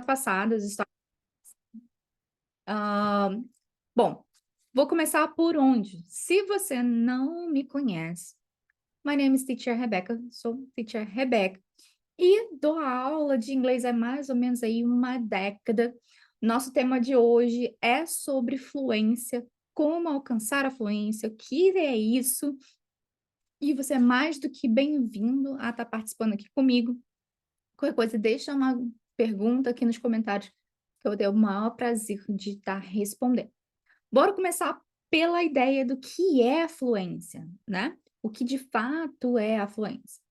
passadas. Ah, bom, vou começar por onde? Se você não me conhece, my name is Teacher Rebecca, sou Teacher Rebecca, e dou aula de inglês há mais ou menos aí uma década. Nosso tema de hoje é sobre fluência, como alcançar a fluência, o que é isso, e você é mais do que bem-vindo a estar participando aqui comigo. Qualquer coisa, deixa uma pergunta aqui nos comentários, que eu vou ter o maior prazer de estar respondendo. Bora começar pela ideia do que é fluência, né? O que de fato é a fluência.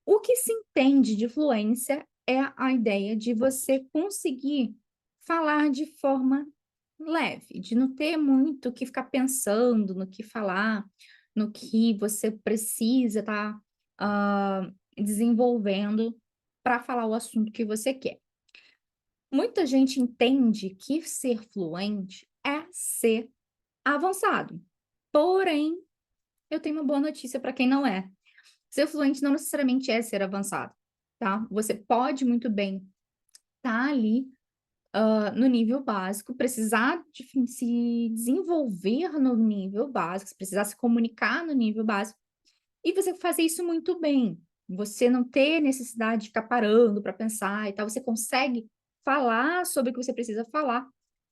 O que se entende de fluência é a ideia de você conseguir falar de forma leve, de não ter muito o que ficar pensando no que falar, no que você precisa estar desenvolvendo para falar o assunto que você quer. Muita gente entende que ser fluente é ser avançado. Porém, eu tenho uma boa notícia para quem não é. Ser fluente não necessariamente é ser avançado, tá? Você pode muito bem estar ali no nível básico, precisar se desenvolver no nível básico, precisar se comunicar no nível básico, e você fazer isso muito bem. Você não ter necessidade de ficar parando para pensar e tal, você consegue falar sobre o que você precisa falar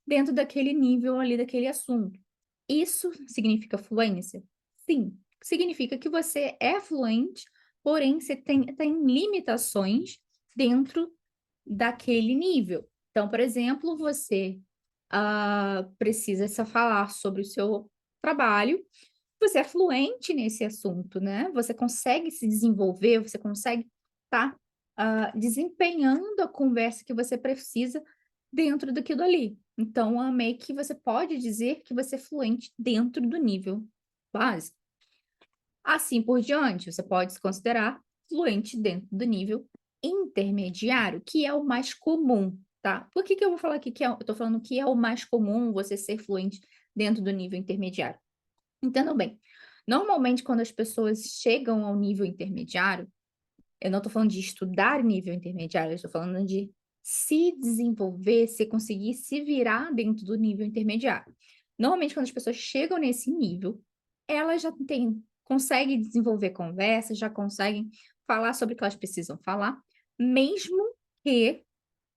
dentro daquele nível ali, daquele assunto. Isso significa fluência? Sim, significa que você é fluente, porém você tem limitações dentro daquele nível. Então, por exemplo, você precisa só falar sobre o seu trabalho, você é fluente nesse assunto, né? Você consegue se desenvolver, você consegue estar desempenhando a conversa que você precisa dentro daquilo ali. Então, amei que você pode dizer que você é fluente dentro do nível básico. Assim por diante, você pode se considerar fluente dentro do nível intermediário, que é o mais comum, tá? Por que que eu vou falar aqui que eu tô falando que é o mais comum você ser fluente dentro do nível intermediário? Entendam bem, normalmente quando as pessoas chegam ao nível intermediário, eu não tô falando de estudar nível intermediário, eu estou falando de se desenvolver, se conseguir se virar dentro do nível intermediário. Normalmente quando as pessoas chegam nesse nível, elas já conseguem desenvolver conversas, já conseguem falar sobre o que elas precisam falar, mesmo que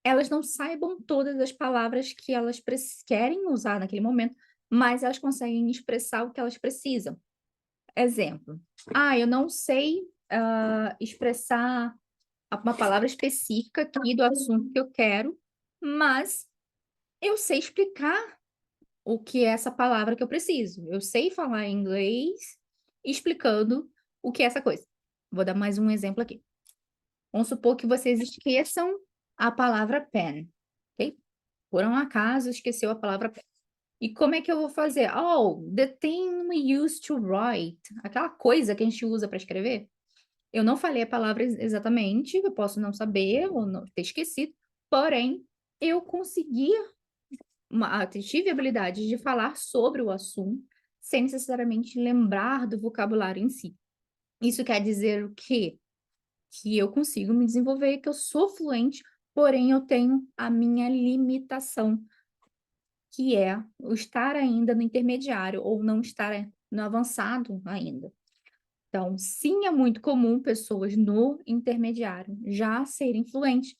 elas não saibam todas as palavras que elas querem usar naquele momento, mas elas conseguem expressar o que elas precisam. Exemplo: eu não sei, expressar uma palavra específica aqui do assunto que eu quero, mas eu sei explicar o que é essa palavra que eu preciso. Eu sei falar inglês explicando o que é essa coisa. Vou dar mais um exemplo aqui. Vamos supor que vocês esqueçam a palavra pen, ok? Por um acaso esqueceu a palavra pen. E como é que eu vou fazer? Oh, the thing we use to write. Aquela coisa que a gente usa para escrever. Eu não falei a palavra exatamente, eu posso não saber ou não ter esquecido, porém, eu consegui, tive a habilidade de falar sobre o assunto sem necessariamente lembrar do vocabulário em si. Isso quer dizer o quê? Que eu consigo me desenvolver, que eu sou fluente, porém eu tenho a minha limitação, que é o estar ainda no intermediário ou não estar no avançado ainda. Então, sim, é muito comum pessoas no intermediário já serem fluentes,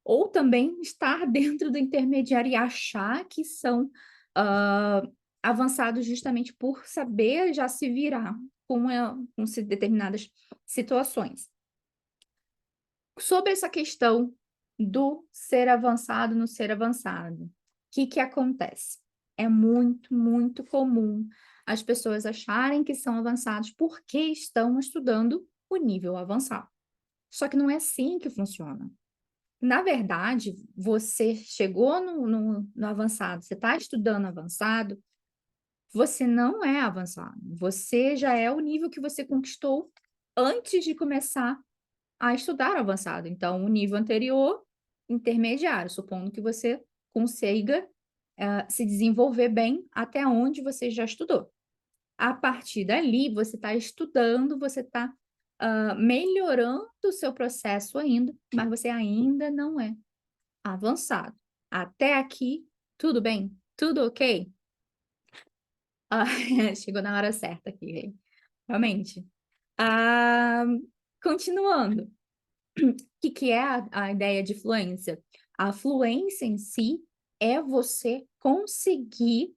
ou também estar dentro do intermediário e achar que são avançados justamente por saber já se virar com determinadas situações. Sobre essa questão do ser avançado no ser avançado, o que acontece? É muito, muito comum as pessoas acharem que são avançados porque estão estudando o nível avançado. Só que não é assim que funciona. Na verdade, você chegou no avançado, você está estudando avançado, você não é avançado. Você já é o nível que você conquistou antes de começar a estudar avançado. Então, o nível anterior, intermediário, supondo que você consiga se desenvolver bem até onde você já estudou. A partir dali, você está estudando, você está melhorando o seu processo ainda, mas você ainda não é avançado. Até aqui, tudo bem? Tudo ok? Ah, chegou na hora certa aqui, realmente. Ah, continuando, o que é a ideia de fluência? A fluência em si é você conseguir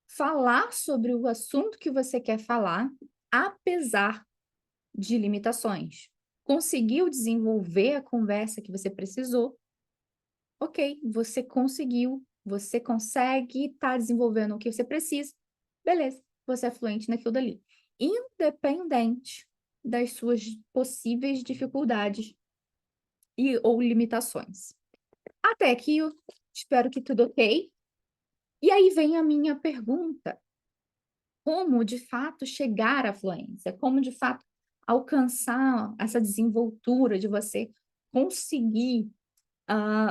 falar sobre o assunto que você quer falar, apesar de limitações. Conseguiu desenvolver a conversa que você precisou, ok, você conseguiu, você consegue estar desenvolvendo o que você precisa, beleza, você é fluente naquilo dali. Independente das suas possíveis dificuldades e ou limitações. Até aqui eu espero que tudo ok. E aí vem a minha pergunta: como de fato chegar à fluência? Como de fato alcançar essa desenvoltura de você conseguir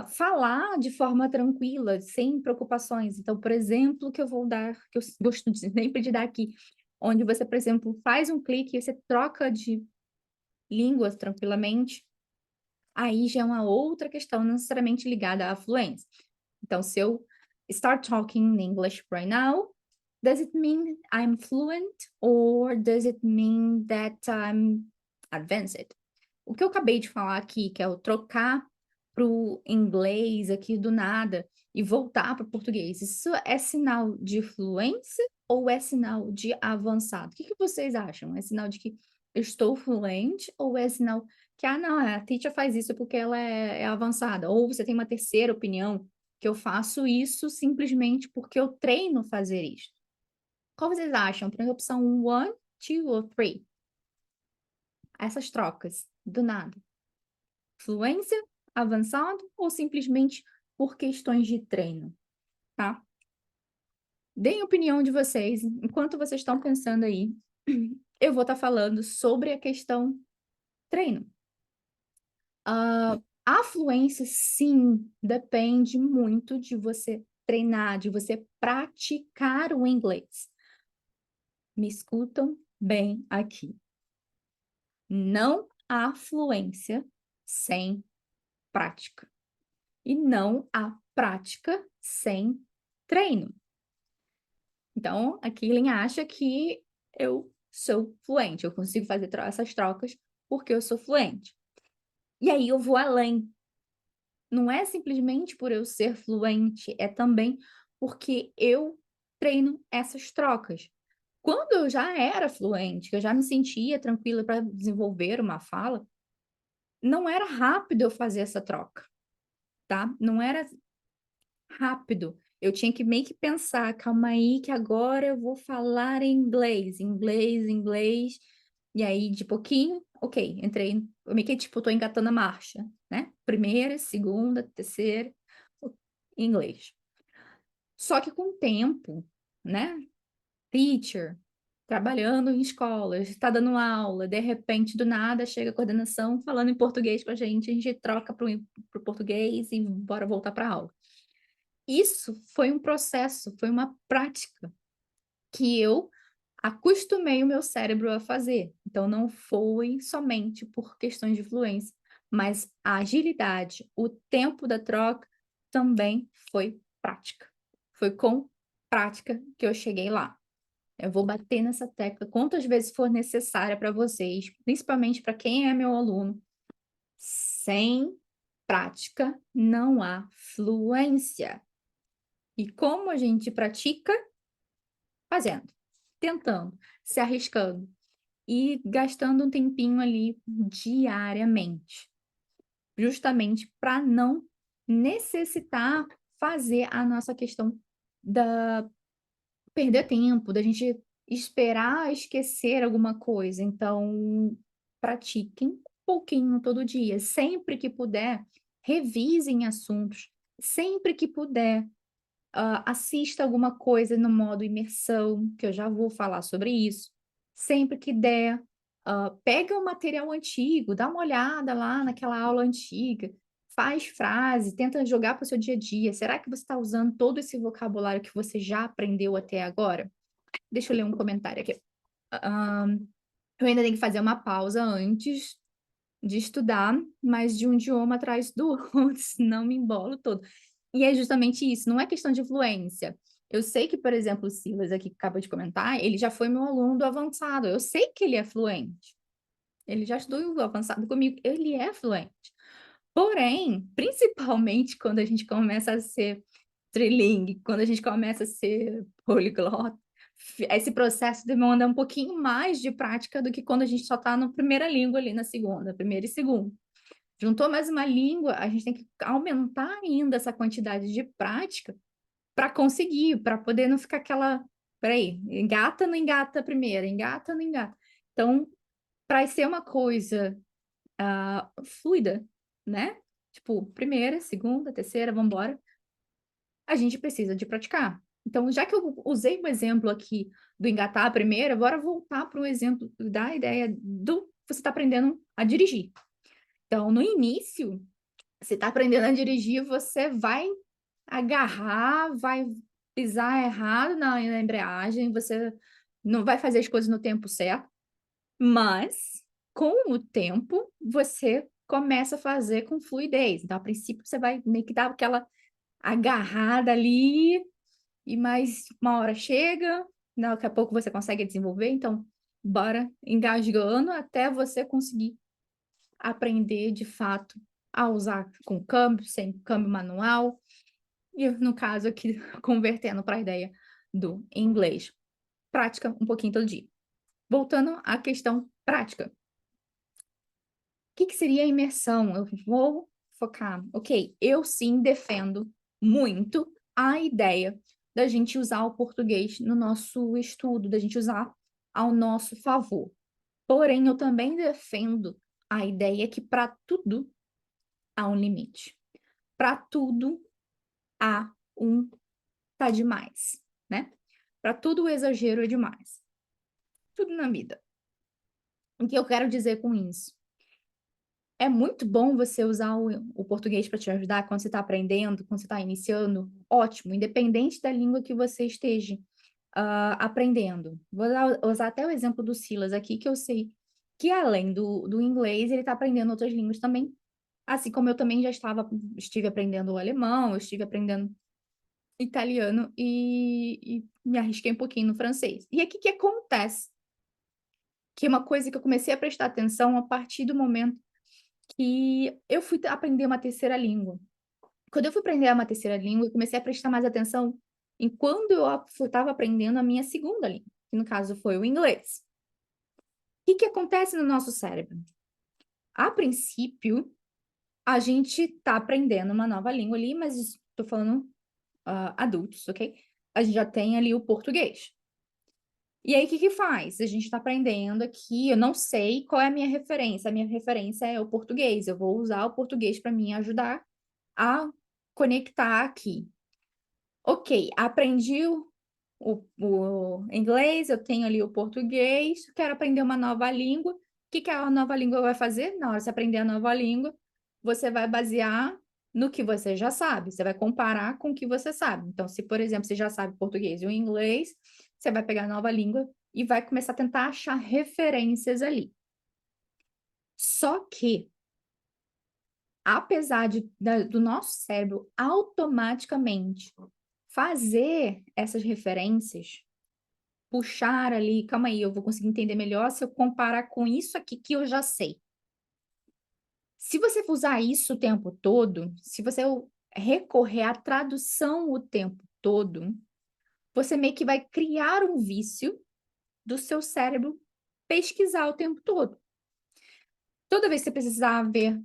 falar de forma tranquila, sem preocupações. Então, por exemplo, que eu vou dar, que eu gosto de sempre de dar aqui, onde você, por exemplo, faz um clique e você troca de línguas tranquilamente, aí já é uma outra questão, não necessariamente ligada à fluência. Então, se eu start talking in English right now, does it mean I'm fluent or does it mean that I'm advanced? O que eu acabei de falar aqui, que é o trocar para o inglês aqui do nada e voltar para o português, isso é sinal de fluência ou é sinal de avançado? O que que vocês acham? É sinal de que eu estou fluente ou é sinal que, ah, não, a teacher faz isso porque ela é avançada? Ou você tem uma terceira opinião, que eu faço isso simplesmente porque eu treino fazer isso? Qual vocês acham? Para a opção 1, 2 ou 3? Essas trocas, do nada. Fluência, avançado ou simplesmente por questões de treino, tá? Deem a opinião de vocês. Enquanto vocês estão pensando aí, eu vou estar falando sobre a questão treino. A fluência, sim, depende muito de você treinar, de você praticar o inglês. Me escutam bem aqui. Não há fluência sem prática. E não há prática sem treino. Então, a Killing acha que eu sou fluente, eu consigo fazer essas trocas porque eu sou fluente. E aí eu vou além. Não é simplesmente por eu ser fluente, é também porque eu treino essas trocas. Quando eu já era fluente, que eu já me sentia tranquila para desenvolver uma fala, não era rápido eu fazer essa troca, tá? Não era rápido. Eu tinha que meio que pensar, calma aí, que agora eu vou falar em inglês, inglês, inglês. E aí, de pouquinho, ok, entrei. Eu meio que, tipo, tô engatando a marcha, né? Primeira, segunda, terceira, inglês. Só que com o tempo, né? Teacher, trabalhando em escolas, está dando aula, de repente, do nada, chega a coordenação falando em português com a gente troca para o português e bora voltar para a aula. Isso foi um processo, foi uma prática que eu acostumei o meu cérebro a fazer. Então, não foi somente por questões de fluência, mas a agilidade, o tempo da troca também foi prática. Foi com prática que eu cheguei lá. Eu vou bater nessa tecla quantas vezes for necessária para vocês, principalmente para quem é meu aluno. Sem prática não há fluência. E como a gente pratica? Fazendo, tentando, se arriscando e gastando um tempinho ali diariamente, justamente para não necessitar fazer a nossa questão da perder tempo, da gente esperar esquecer alguma coisa. Então, pratiquem um pouquinho todo dia, sempre que puder, revisem assuntos, sempre que puder, assista alguma coisa no modo imersão, que eu já vou falar sobre isso. Sempre que der, pega o material antigo, dá uma olhada lá naquela aula antiga, faz frase, tenta jogar para o seu dia a dia. Será que você está usando todo esse vocabulário que você já aprendeu até agora? Deixa eu ler um comentário aqui. Eu ainda tenho que fazer uma pausa antes de estudar, mas de um idioma atrás do outro, senão me embolo todo. E é justamente isso, não é questão de fluência. Eu sei que, por exemplo, o Silas aqui que acabou de comentar, ele já foi meu aluno do avançado, eu sei que ele é fluente. Ele já estudou o avançado comigo, ele é fluente. Porém, principalmente quando a gente começa a ser trilingue, quando a gente começa a ser poliglota, esse processo demanda um pouquinho mais de prática do que quando a gente só está na primeira língua ali, na segunda, primeira e segunda. Juntou mais uma língua, a gente tem que aumentar ainda essa quantidade de prática para conseguir, para poder não ficar aquela, peraí, engata, não engata a primeira, engata, não engata. Então, para ser uma coisa fluida, né? Tipo, primeira, segunda, terceira, vamos embora. A gente precisa de praticar. Então, já que eu usei o exemplo aqui do engatar a primeira, bora voltar para o exemplo da ideia do você está aprendendo a dirigir. Então, no início, você está aprendendo a dirigir, você vai agarrar, vai pisar errado na embreagem, você não vai fazer as coisas no tempo certo, mas com o tempo você começa a fazer com fluidez. Então, a princípio, você vai meio que dar aquela agarrada ali, e mais uma hora chega, daqui a pouco você consegue desenvolver, então bora engasgando até você conseguir aprender de fato a usar com câmbio, sem câmbio manual, e no caso aqui, convertendo para a ideia do inglês. Prática um pouquinho todo dia. Voltando à questão prática. O que seria a imersão? Eu vou focar. Ok, eu sim defendo muito a ideia da gente usar o português no nosso estudo, da gente usar ao nosso favor. Porém, eu também defendo a ideia que para tudo há um limite. Para tudo há um tá demais, né? Para tudo o exagero é demais. Tudo na vida. O que eu quero dizer com isso? É muito bom você usar o português para te ajudar quando você está aprendendo, quando você está iniciando. Ótimo, independente da língua que você esteja aprendendo. Vou usar até o exemplo do Silas aqui, que eu sei que além do inglês, ele está aprendendo outras línguas também. Assim como eu também já estive aprendendo o alemão, eu estive aprendendo italiano e me arrisquei um pouquinho no francês. E aqui que acontece? Que é uma coisa que eu comecei a prestar atenção a partir do momento que eu fui aprender uma terceira língua. Quando eu fui aprender uma terceira língua, eu comecei a prestar mais atenção em quando eu estava aprendendo a minha segunda língua, que no caso foi o inglês. O que acontece no nosso cérebro? A princípio, a gente está aprendendo uma nova língua ali, mas estou falando adultos, ok? A gente já tem ali o português. E aí, o que faz? A gente está aprendendo aqui, eu não sei qual é a minha referência é o português, eu vou usar o português para me ajudar a conectar aqui. Ok, aprendi o inglês, eu tenho ali o português, quero aprender uma nova língua. O que a nova língua vai fazer? Na hora de você aprender a nova língua, você vai basear no que você já sabe, você vai comparar com o que você sabe. Então, se, por exemplo, você já sabe português e o inglês, você vai pegar a nova língua e vai começar a tentar achar referências ali. Só que, apesar do nosso cérebro automaticamente fazer essas referências, puxar ali, calma aí, eu vou conseguir entender melhor se eu comparar com isso aqui que eu já sei. Se você usar isso o tempo todo, se você recorrer à tradução o tempo todo, você meio que vai criar um vício do seu cérebro pesquisar o tempo todo. Toda vez que você precisar ver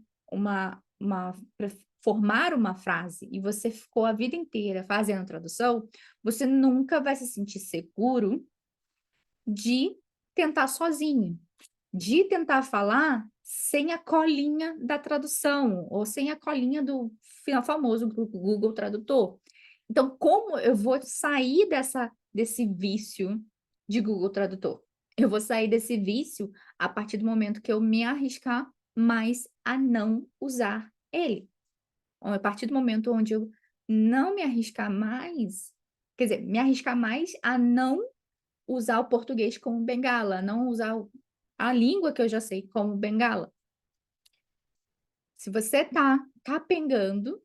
formar uma frase e você ficou a vida inteira fazendo tradução, você nunca vai se sentir seguro de tentar sozinho, de tentar falar sem a colinha da tradução ou sem a colinha do famoso Google Tradutor. Então, como eu vou sair desse vício de Google Tradutor? Eu vou sair desse vício a partir do momento que eu me arriscar mais a não usar ele. A partir do momento onde eu não me arriscar mais, quer dizer, me arriscar mais a não usar o português como bengala, não usar a língua que eu já sei como bengala. Se você tá capengando,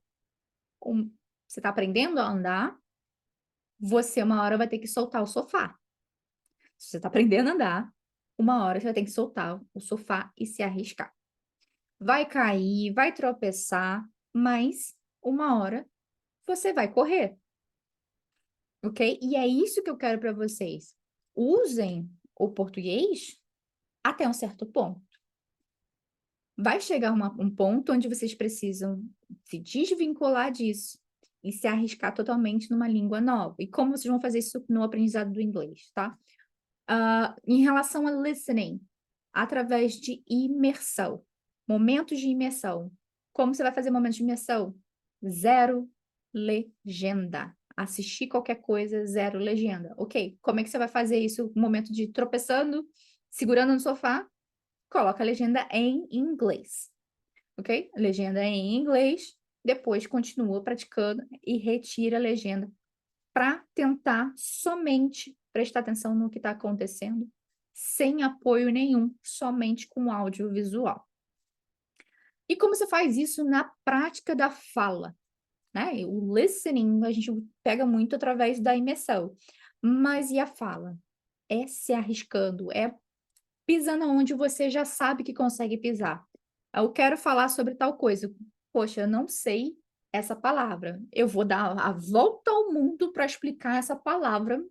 um você tá aprendendo a andar, você uma hora vai ter que soltar o sofá. Se você tá aprendendo a andar, uma hora você vai ter que soltar o sofá e se arriscar. Vai cair, vai tropeçar, mas uma hora você vai correr, ok? E é isso que eu quero para vocês. Usem o português até um certo ponto. Vai chegar um ponto onde vocês precisam se desvincular disso e se arriscar totalmente numa língua nova. E como vocês vão fazer isso no aprendizado do inglês, tá? Em relação a listening, através de imersão, momentos de imersão. Como você vai fazer momentos de imersão? Zero legenda. Assistir qualquer coisa, zero legenda. Ok, como é que você vai fazer isso no momento de tropeçando, segurando no sofá? Coloca a legenda em inglês, ok? Legenda em inglês, depois continua praticando e retira a legenda para tentar somente prestar atenção no que está acontecendo, sem apoio nenhum, somente com audiovisual. E como você faz isso na prática da fala, né? O listening a gente pega muito através da imersão, mas e a fala? É se arriscando, é pisando onde você já sabe que consegue pisar. Eu quero falar sobre tal coisa. Poxa, eu não sei essa palavra. Eu vou dar a volta ao mundo para explicar essa palavra,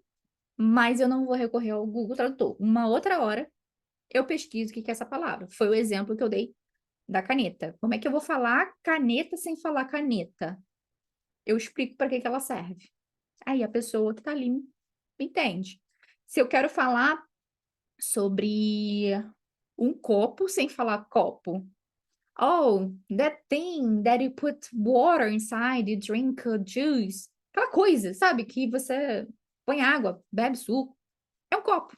mas eu não vou recorrer ao Google Tradutor. Uma outra hora eu pesquiso o que que é essa palavra. Foi o exemplo que eu dei da caneta. Como é que eu vou falar caneta sem falar caneta? Eu explico para que que ela serve. Aí a pessoa que está ali entende. Se eu quero falar sobre um copo sem falar copo. Oh, that thing that you put water inside, you drink a juice. Aquela coisa, sabe? Que você põe água, bebe suco. É um copo.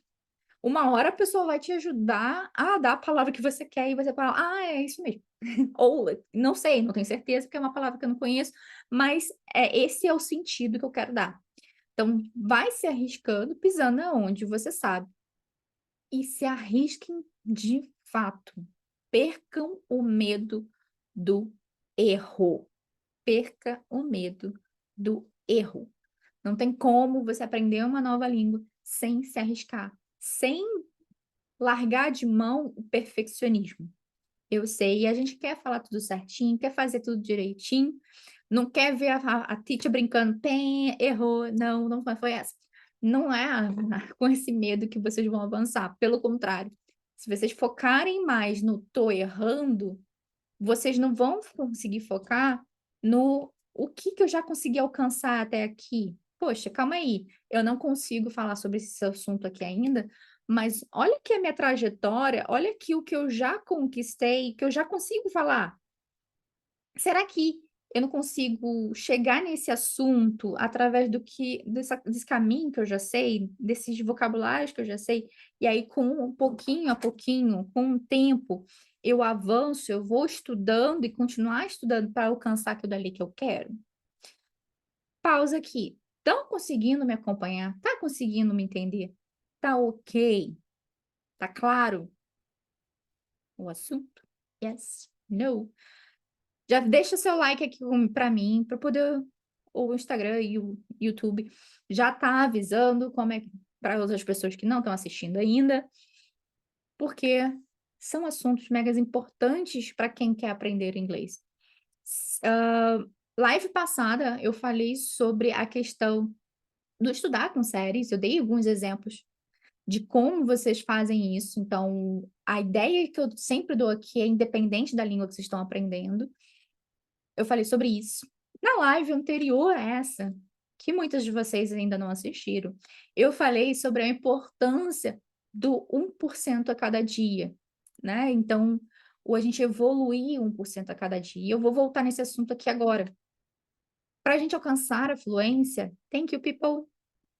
Uma hora a pessoa vai te ajudar a dar a palavra que você quer e você fala, ah, é isso mesmo. Ou, não sei, não tenho certeza, porque é uma palavra que eu não conheço, mas esse é o sentido que eu quero dar. Então, vai se arriscando, pisando aonde você sabe. E se arrisquem de fato. Percam o medo do erro. Perca o medo do erro. Não tem como você aprender uma nova língua sem se arriscar, sem largar de mão o perfeccionismo. Eu sei, a gente quer falar tudo certinho, quer fazer tudo direitinho, não quer ver a teacher brincando, tem, errou, não, não foi essa. Não é com esse medo que vocês vão avançar, pelo contrário. Se vocês focarem mais no tô errando, vocês não vão conseguir focar no o que que eu já consegui alcançar até aqui. Poxa, calma aí, eu não consigo falar sobre esse assunto aqui ainda, mas olha aqui a minha trajetória, olha aqui o que eu já conquistei, que eu já consigo falar. Será que eu não consigo chegar nesse assunto através desse caminho que eu já sei, desses vocabulários que eu já sei, e aí com um pouquinho a pouquinho, com o tempo, eu avanço, eu vou estudando e continuar estudando para alcançar aquilo dali que eu quero? Pausa aqui. Estão conseguindo me acompanhar? Tá conseguindo me entender? Tá ok? Tá claro o assunto? Yes? No? Já deixa seu like aqui para mim, para poder o Instagram e o YouTube já tá avisando como é para outras pessoas que não estão assistindo ainda, porque são assuntos mega importantes para quem quer aprender inglês. Live passada eu falei sobre a questão do estudar com séries, eu dei alguns exemplos de como vocês fazem isso. Então, a ideia que eu sempre dou aqui é independente da língua que vocês estão aprendendo. Eu falei sobre isso. Na live anterior a essa, que muitas de vocês ainda não assistiram, eu falei sobre a importância do 1% a cada dia, né? Então, a gente evoluir 1% a cada dia. Eu vou voltar nesse assunto aqui agora. Para a gente alcançar a fluência, thank you, people.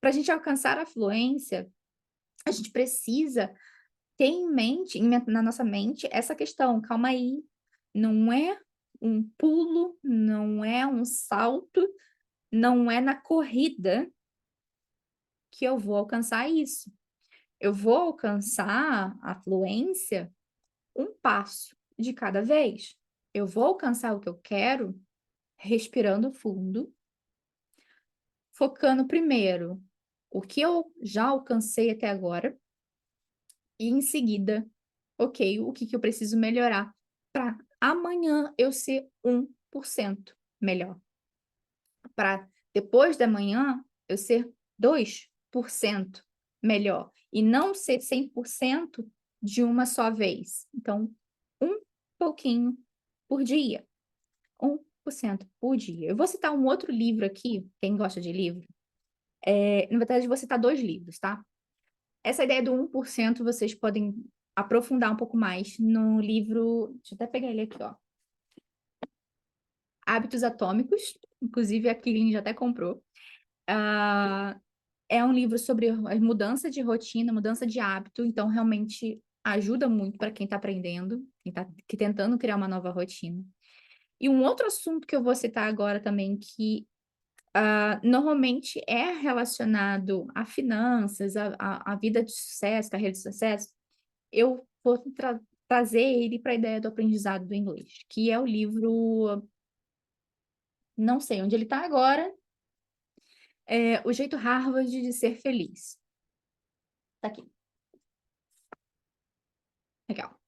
Para a gente alcançar a fluência, a gente precisa ter em mente, na nossa mente, essa questão. Calma aí, não é um pulo, não é um salto, não é na corrida que eu vou alcançar isso. Eu vou alcançar a fluência um passo de cada vez. Eu vou alcançar o que eu quero respirando fundo, focando primeiro o que eu já alcancei até agora e em seguida, ok, o que que eu preciso melhorar para amanhã eu ser 1% melhor, para depois da manhã eu ser 2% melhor e não ser 100% de uma só vez. Então, um pouquinho por dia, 1% por dia. Eu vou citar um outro livro aqui, quem gosta de livro, na verdade, eu vou citar 2 livros, tá? Essa ideia do 1% vocês podem aprofundar um pouco mais no livro, deixa eu até pegar ele aqui, ó. Hábitos Atômicos, inclusive a Killing já até comprou. Ah, é um livro sobre a mudança de rotina, mudança de hábito, então realmente ajuda muito para quem está aprendendo, quem está tentando criar uma nova rotina. E um outro assunto que eu vou citar agora também, que normalmente é relacionado a finanças, a vida de sucesso, carreira de sucesso, eu vou trazer ele para a ideia do aprendizado do inglês, que é o livro, não sei onde ele está agora, O Jeito Harvard de Ser Feliz. Tá aqui. Legal.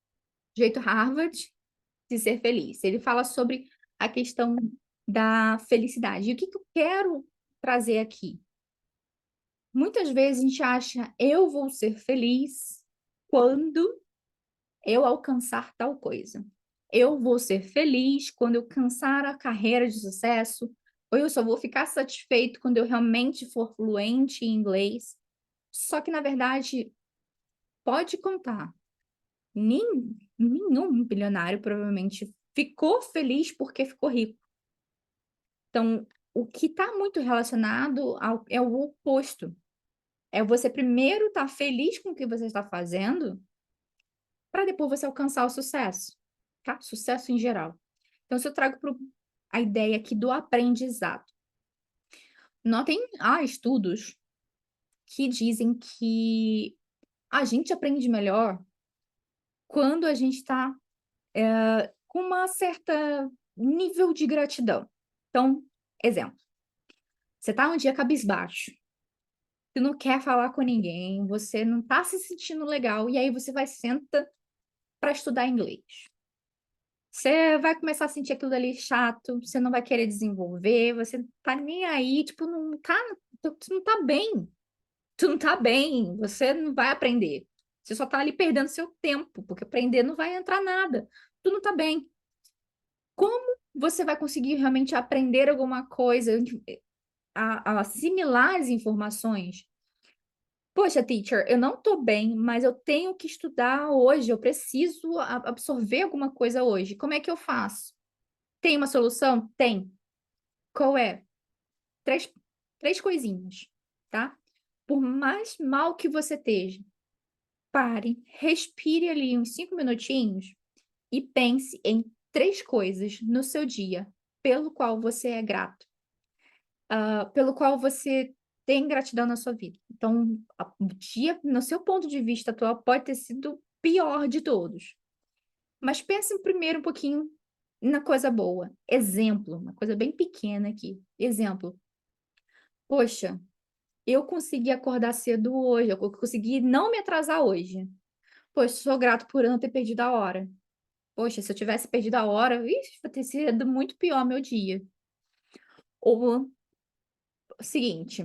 Jeito Harvard de Ser Feliz. Ele fala sobre a questão da felicidade. E o que que eu quero trazer aqui? Muitas vezes a gente acha, eu vou ser feliz quando eu alcançar tal coisa. Eu vou ser feliz quando eu alcançar a carreira de sucesso, ou eu só vou ficar satisfeito quando eu realmente for fluente em inglês. Só que, na verdade, pode contar. Nenhum bilionário provavelmente ficou feliz porque ficou rico. Então, o que está muito relacionado é o oposto. É você primeiro estar feliz com o que você está fazendo, para depois você alcançar o sucesso, tá? Sucesso em geral. Então, se eu trago a ideia aqui do aprendizado. Notem, há estudos que dizem que a gente aprende melhor quando a gente está com uma certa nível de gratidão. Então, exemplo, você está um dia cabisbaixo, você não quer falar com ninguém, você não está se sentindo legal, e aí você vai senta para estudar inglês. Você vai começar a sentir aquilo ali chato, você não vai querer desenvolver, você não tá nem aí, tipo, não tá, tu não tá bem, tu não tá bem, você não vai aprender. Você só tá ali perdendo seu tempo, porque aprender não vai entrar nada. Tu não tá bem. Como você vai conseguir realmente aprender alguma coisa, a assimilar as informações? Poxa, teacher, eu não tô bem, mas eu tenho que estudar hoje, eu preciso absorver alguma coisa hoje. Como é que eu faço? Tem uma solução? Tem. Qual é? Três, três coisinhas, tá? Por mais mal que você esteja, pare, respire ali uns 5 minutinhos e pense em 3 coisas no seu dia pelo qual você é grato, pelo qual você tem gratidão na sua vida. Então, o dia, no seu ponto de vista atual, pode ter sido o pior de todos. Mas pense primeiro um pouquinho na coisa boa. Exemplo, uma coisa bem pequena aqui. Exemplo. Poxa, eu consegui acordar cedo hoje, eu consegui não me atrasar hoje. Poxa, sou grato por eu não ter perdido a hora. Poxa, se eu tivesse perdido a hora, ixi, vai ter sido muito pior meu dia. Ou o seguinte,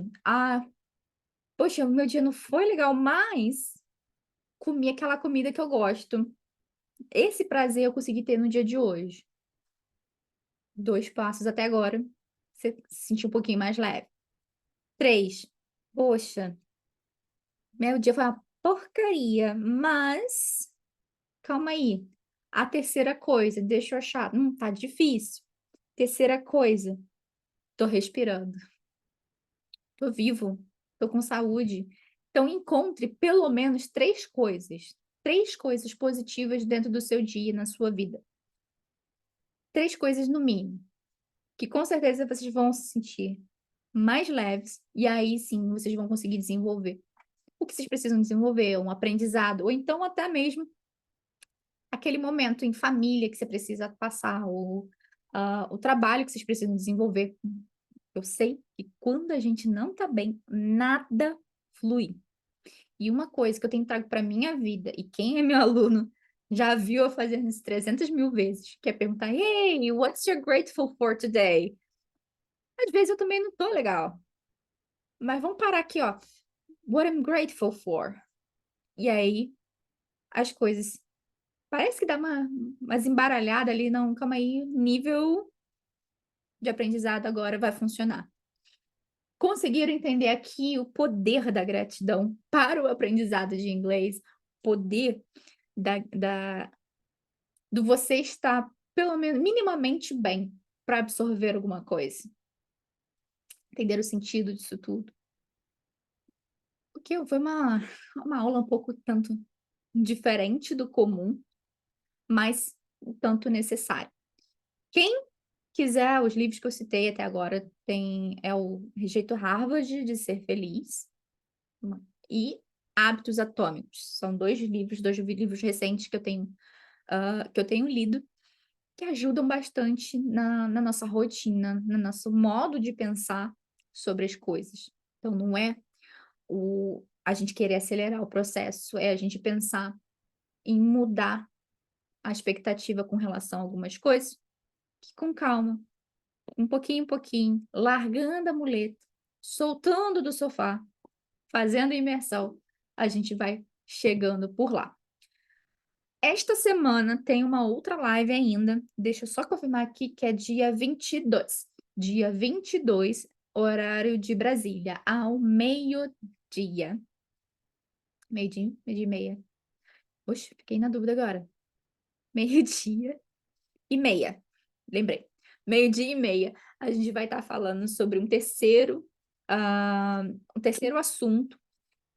poxa, o meu dia não foi legal, mas comi aquela comida que eu gosto. Esse prazer eu consegui ter no dia de hoje. 2 passos até agora, você se sentiu um pouquinho mais leve. 3, poxa, meu dia foi uma porcaria, mas calma aí. A terceira coisa, deixa eu achar. Tá difícil. Terceira coisa, tô respirando, tô vivo, tô com saúde. Então, encontre pelo menos 3 coisas positivas dentro do seu dia, na sua vida. 3 coisas no mínimo, que com certeza vocês vão se sentir mais leves, e aí sim vocês vão conseguir desenvolver o que vocês precisam desenvolver, um aprendizado, ou então até mesmo aquele momento em família que você precisa passar, ou o trabalho que vocês precisam desenvolver. Eu sei que quando a gente não tá bem, nada flui. E uma coisa que eu tenho trago para minha vida, e quem é meu aluno já viu eu fazendo isso 300.000 vezes, que é perguntar: "Hey, what's you're grateful for today?". Às vezes eu também não tô legal, mas vamos parar aqui, ó. What I'm grateful for. E aí as coisas parece que dá umas embaralhada ali, não, calma aí, nível de aprendizado agora vai funcionar. Conseguiram entender aqui o poder da gratidão para o aprendizado de inglês, poder da do você estar pelo menos minimamente bem para absorver alguma coisa. Entender o sentido disso tudo. Porque foi uma aula um pouco tanto diferente do comum, mas o tanto necessário. Quem quiser, os livros que eu citei até agora é o Rejeito Harvard de Ser Feliz e Hábitos Atômicos. São dois livros recentes que eu tenho lido, que ajudam bastante na nossa rotina, no nosso modo de pensar sobre as coisas. Então, não é a gente querer acelerar o processo, é a gente pensar em mudar a expectativa com relação a algumas coisas, que com calma, um pouquinho em pouquinho, largando a muleta, soltando do sofá, fazendo imersão, a gente vai chegando por lá. Esta semana tem uma outra live ainda, deixa eu só confirmar aqui que é dia 22. Dia 22, horário de Brasília, ao meio-dia. Meio-dia, meio-dia e meia. Oxe, fiquei na dúvida agora. Meio-dia e meia, lembrei. Meio-dia e meia, a gente vai estar falando sobre um terceiro assunto,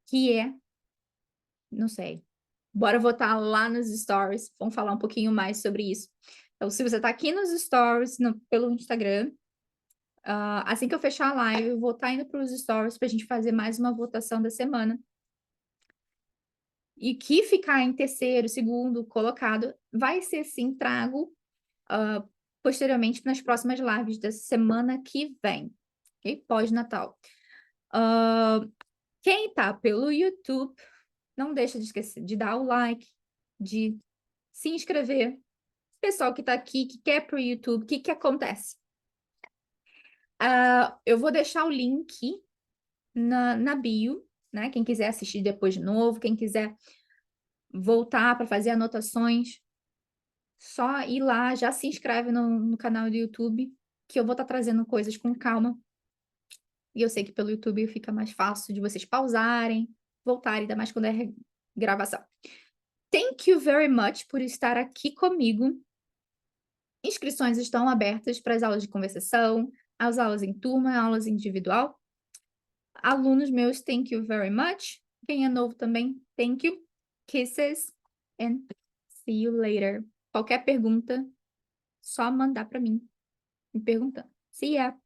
que é, não sei, bora votar lá nos stories, vamos falar um pouquinho mais sobre isso. Então, se você está aqui nos stories, pelo Instagram, assim que eu fechar a live, eu vou estar indo para os stories para a gente fazer mais uma votação da semana. E que ficar em terceiro, segundo colocado, vai ser sim trago posteriormente nas próximas lives da semana que vem, ok? Pós-Natal. Quem tá pelo YouTube, não deixa de esquecer de dar o like, de se inscrever. Pessoal que tá aqui, que quer pro YouTube, o que que acontece? Eu vou deixar o link na bio, né? Quem quiser assistir depois de novo, quem quiser voltar para fazer anotações, só ir lá, já se inscreve no canal do YouTube, que eu vou estar trazendo coisas com calma. E eu sei que pelo YouTube fica mais fácil de vocês pausarem, voltarem, ainda mais quando é gravação. Thank you very much por estar aqui comigo. Inscrições estão abertas para as aulas de conversação, as aulas em turma, aulas individual. Alunos meus, thank you very much. Quem é novo também, thank you. Kisses and see you later. Qualquer pergunta, só mandar para mim, me perguntando. See ya!